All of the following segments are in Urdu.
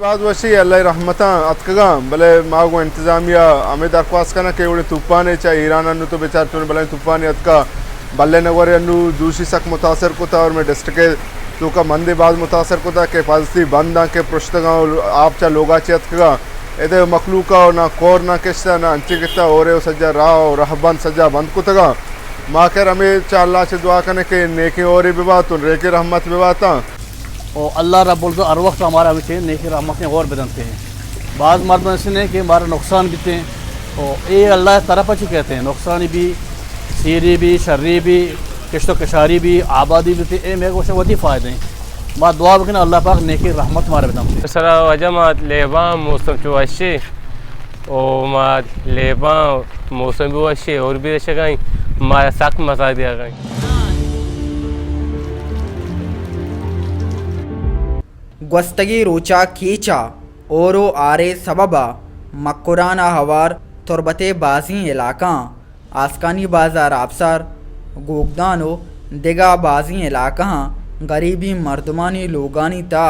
بعد وشی اللہ رحمتہ اتکگا بلے ماگو انتظامیہ ہمیں درخواست کرنا کہ اڑے طوفانے چاہے ایران انو تو بیچار چون بلے طوفانے اتکا بلے نگوری انو دوشی سک متاثر کو تھا اور میں ڈسٹرکے تو کا مندی بعد متاثر کو تھا کہ حفاظتی بنداں کے پرشتگاں آپ چاہ لوگا چاہ اتکگا ادھے مخلوقہ نہ کور نہ کشتا نہ انچی کتا اور سجا راہ اور رہبان سجا بند کو تگا ماں کر ہمیں چاہ اللہ سے دعا کرنے کہ نیکی اور بھی بات ان ریکی رحمت بھی باتا اور اللہ رب العزت ہر وقت ہمارا بچے نیکی رحمتیں اور بدلتے ہیں بعض مرد ایسے ہیں کہ ہمارا نقصان بھی ہیں اور یہ اللہ طرف اچھی کہتے ہیں نقصانی بھی سیری بھی شرری بھی کشت و کشاری بھی آبادی بھی تھی اے میرے کو ودی فائدے ہیں بعد دعا بکن اللہ پاک نیکی رحمت ہمارے بدلتے ہیں سرا وجمات لیبان موسم چواشی اور ما لیبان موسم بھی واشی اور بھی رشے گئیں ہمارا سخت مسائل دیا گئیں گوستگی روچا کیچا اورو آرے سببا مکرانا ہوار تربت بازی علاقاں آسکانی بازار آبسار گوگدانو دگا بازی علاقاں غریبی مردمانی لوگانی تا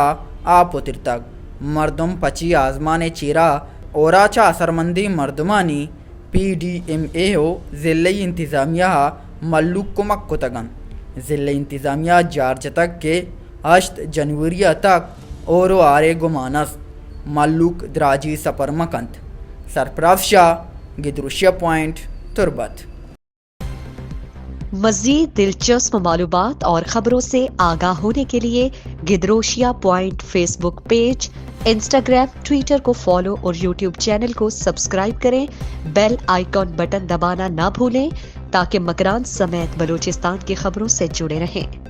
آپتر تک مردم پچی آزمان چیرا اوراچا اثرمندی مردمانی پی ڈی ایم اے ہو ضلعی انتظامیہ ملوک کمک کو تگن ضلع انتظامیہ جارج تک کے 8 جنوری تک اورو آرے گمانس ملوک دراجی سپر مکنت سرپراز شاہ گدروشیا پوائنٹ تربت. مزید دلچسپ معلومات اور خبروں سے آگاہ ہونے کے لیے Gedrosia point Facebook page, Instagram, Twitter کو فالو اور یوٹیوب چینل کو سبسکرائب کریں. بیل آئیکن بٹن دبانا نہ بھولیں تاکہ مکران سمیت بلوچستان کی خبروں سے جڑے رہیں.